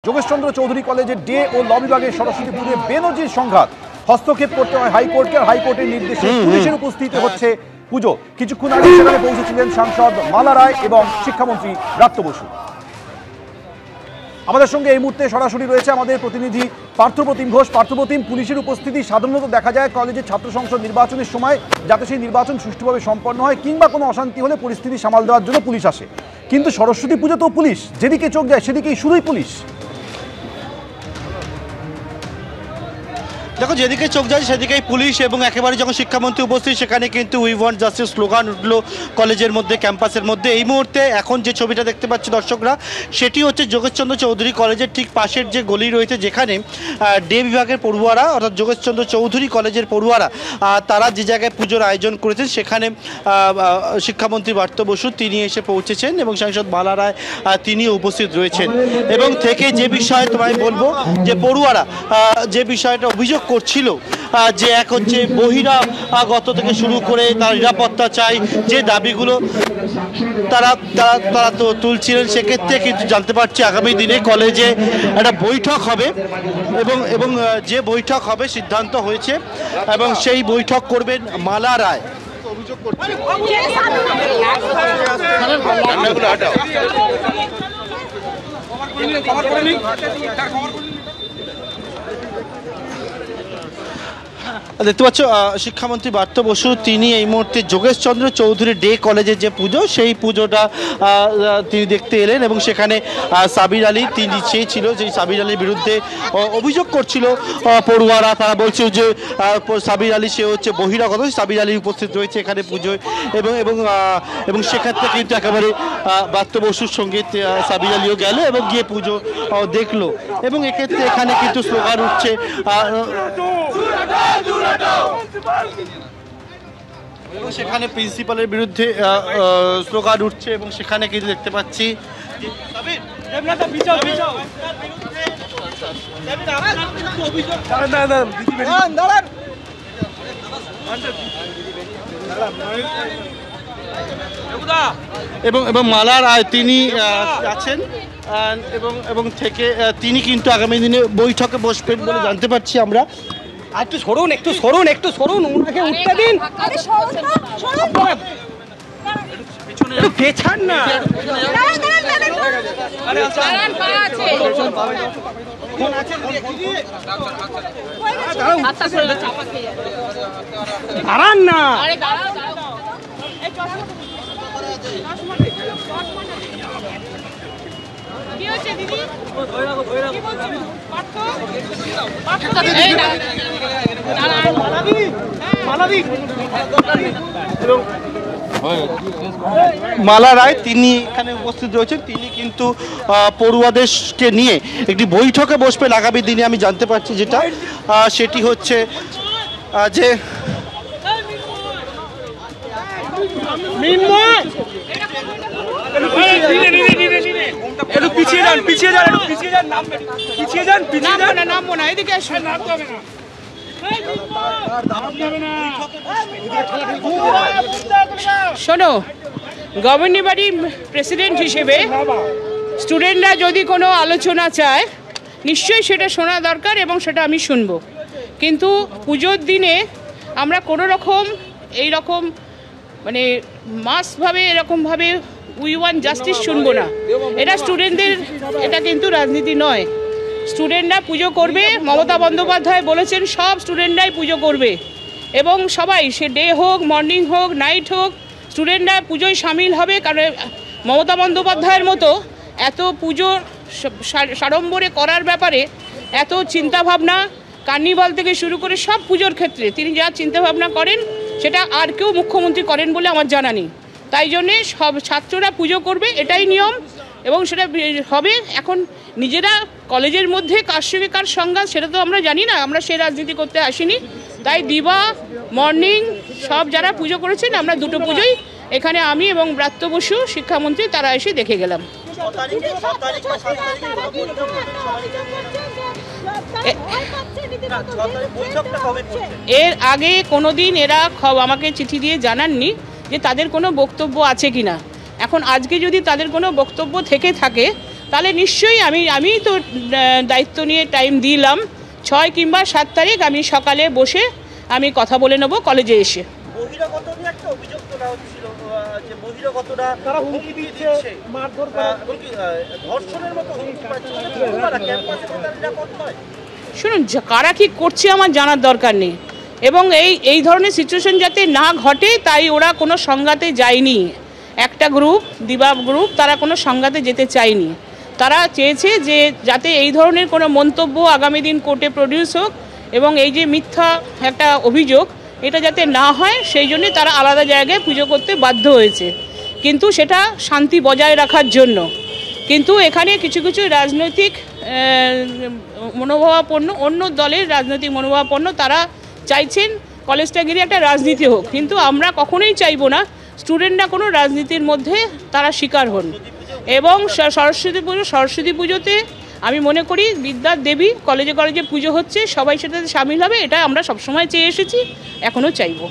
যোগেশচন্দ্র চৌধুরী কলেজের ডে ও ল বিভাগের সরস্বতী পুজোয় বেনজির সংঘাত, হস্তক্ষেপ করতে হয় হাইকোর্টকে, আর হাইকোর্টের নির্দেশে পুলিশের উপস্থিতিতে হচ্ছে পুজো। কিছুক্ষণ আগে সেখানে পৌঁছেছিলেন সাংসদ মালা রায় এবং শিক্ষামন্ত্রী ব্রাত্য বসু। আমাদের সঙ্গে এই মুহূর্তে সরাসরি রয়েছে আমাদের প্রতিনিধি পার্থপ্রতিম ঘোষ। পার্থপ্রতিম, পুলিশের উপস্থিতি সাধারণত দেখা যায় কলেজের ছাত্র সংসদ নির্বাচনের সময়, যাতে সেই নির্বাচন সুষ্ঠুভাবে সম্পন্ন হয় কিংবা কোনো অশান্তি হলে পরিস্থিতি সামাল দেওয়ার জন্য পুলিশ আসে, কিন্তু সরস্বতী পুজো তো পুলিশ যেদিকে চোখ যায় সেদিকেই শুধুই পুলিশ। দেখো, যেদিকে চোখ যায় সেদিকেই পুলিশ, এবং একেবারে যখন শিক্ষামন্ত্রী উপস্থিত সেখানে কিন্তু উই ওয়ান্ট জাস্টিস স্লোগান উঠলো কলেজের মধ্যে, ক্যাম্পাসের মধ্যে। এই মুহূর্তে এখন যে ছবিটা দেখতে পাচ্ছে দর্শকরা, সেটি হচ্ছে যোগেশচন্দ্র চৌধুরী কলেজের ঠিক পাশের যে গলি রয়েছে, যেখানে ডে বিভাগের পড়ুয়ারা অর্থাৎ যোগেশচন্দ্র চৌধুরী কলেজের পড়ুয়ারা তারা যে জায়গায় পুজোর আয়োজন করেছেন, সেখানে শিক্ষামন্ত্রী ব্রাত্য বসু তিনি এসে পৌঁছেছেন এবং সাংসদ মালা রায় তিনিও উপস্থিত রয়েছেন। এবং থেকে যে বিষয়ে তোমায় বলবো যে পড়ুয়ারা যে বিষয়টা অভিযোগ করছিল যে এক হচ্ছে বহিরাগত থেকে শুরু করে তার নিরাপত্তা চাই, যে দাবিগুলো তারা তারা তারা তো তুলছিলেন, সেক্ষেত্রে কিন্তু জানতে পারছি আগামী দিনে কলেজে একটা বৈঠক হবে এবং যে বৈঠক হবে সিদ্ধান্ত হয়েছে এবং সেই বৈঠক করবেন মালা রায়। অভিযোগ করছে দেখতে পাচ্ছ শিক্ষামন্ত্রী ব্রাত্য বসু তিনি এই মুহূর্তে যোগেশচন্দ্র চৌধুরী ডে কলেজের যে পুজো, সেই পুজোটা তিনি দেখতে এলেন এবং সেখানে সাবির আলী তিনি চেয়েছিল, যে সাবির আলীর বিরুদ্ধে অভিযোগ করছিল পড়ুয়ারা। তারা বলছে যে সাবির আলী সে হচ্ছে বহিরাগত, সাবির আলী উপস্থিত রয়েছে এখানে পুজোয় এবং সেক্ষেত্রে কিন্তু একেবারে ব্রাত্য বসুর সঙ্গে সাবির আলীও গেল এবং গিয়ে পুজো দেখলো। এবং এক্ষেত্রে এখানে কিন্তু স্লোগান উঠছে এবং সেখানে প্রিন্সিপালের বিরুদ্ধে স্লোগান উঠছে এবং সেখানে কিন্তু দেখতে পাচ্ছি এবং মালা রায় তিনি আছেন এবং থেকে তিনি কিন্তু আগামী দিনে বৈঠকে বসবেন বলে জানতে পারছি আমরা। একটু সরুন ওনাকে উঠতে দিন। পেছান না, দাঁড়ান না। মালা রায় তিনি এখানে উপস্থিত রয়েছেন, তিনি কিন্তু পড়ুয়াদেরকে নিয়ে একটি বৈঠকে বসবেন আগামী দিনে। আমি জানতে পারছি যেটা সেটি হচ্ছে যে শোনো, গভর্নিং বডির প্রেসিডেন্ট হিসেবে স্টুডেন্টরা যদি কোনো আলোচনা চায় নিশ্চয়ই সেটা শোনা দরকার এবং সেটা আমি শুনবো, কিন্তু পুজোর দিনে আমরা কোনো রকম এই রকম মানে মাসভাবে এরকমভাবে উই ওয়ান্ট জাস্টিস শুনবো না। এটা স্টুডেন্টদের, এটা কিন্তু রাজনীতি নয়। স্টুডেন্টরা পুজো করবে, মমতা বন্দ্যোপাধ্যায় বলেছেন সব স্টুডেন্টরাই পুজো করবে এবং সবাই, সে ডে হোক, মর্নিং হোক, নাইট হোক, স্টুডেন্টরা পুজোয় সামিল হবে। কারণ মমতা বন্দ্যোপাধ্যায়ের মতো এত পুজো সাড়ম্বরে করার ব্যাপারে এত চিন্তাভাবনা, কার্নিভাল থেকে শুরু করে সব পুজোর ক্ষেত্রে তিনি যা চিন্তাভাবনা করেন সেটা আর কেউ মুখ্যমন্ত্রী করেন বলে আমার জানা নেই। তাই জন্যে সব ছাত্ররা পুজো করবে, এটাই নিয়ম এবং সেটা হবে। এখন নিজেরা কলেজের মধ্যে কার সঙ্গে কার সংঘাত সেটা তো আমরা জানি না, আমরা সে রাজনীতি করতে আসিনি। তাই দিবা, মর্নিং সব যারা পুজো করেছেন, আমরা দুটো পুজোই এখানে আমি এবং ব্রাত্য বসু শিক্ষামন্ত্রী তারা এসে দেখে গেলাম। এর আগে কোনোদিন এরা আমাকে চিঠি দিয়ে জানাননি যে তাদের কোনো বক্তব্য আছে কিনা। এখন আজকে যদি তাদের কোনো বক্তব্য থেকে থাকে তাহলে নিশ্চয়ই আমি তো দায়িত্ব নিয়ে টাইম দিলাম 6 কিংবা 7 তারিখ আমি সকালে বসে আমি কথা বলে নেব কলেজে এসে। বহিরাগত নিয়ে একটা অভিযোগ তোলা হচ্ছিল যে বহিরাগতরা তারা হুমকি দিচ্ছে, মারধর করা, ধর্ষণের মতো হুমকি পাচ্ছে, ক্যাম্পাসে তারা নিরাপদ নয়। শুনুন, কারা কি করছে আমার জানার দরকার নেই, এবং এই ধরনের সিচুয়েশন যাতে না ঘটে তাই ওরা কোনো সংঘাতে যায়নি। একটা গ্রুপ, দিবা গ্রুপ, তারা কোনো সংঘাতে যেতে চায়নি। তারা চেয়েছে যে যাতে এই ধরনের কোনো মন্তব্য আগামী দিন কোর্টে প্রডিউস হোক এবং এই যে মিথ্যা একটা অভিযোগ এটা যাতে না হয়, সেই জন্য তারা আলাদা জায়গায় পুজো করতে বাধ্য হয়েছে, কিন্তু সেটা শান্তি বজায় রাখার জন্য। কিন্তু এখানে কিছু কিছু রাজনৈতিক মনোভাবাপন্ন, অন্য দলের রাজনৈতিক মনোভাবাপন্ন, তারা চাইছেন কলেজটা ঘিরে একটা রাজনীতি হোক, কিন্তু আমরা কখনোই চাইবো না স্টুডেন্টরা কোনো রাজনীতির মধ্যে তারা শিকার হন। এবং সরস্বতী পুজোতে আমি মনে করি বিদ্যার দেবী, কলেজে কলেজে পুজো হচ্ছে, সবাই সেটাতে সামিল হবে, এটা আমরা সবসময় চেয়ে এসেছি, এখনও চাইবো।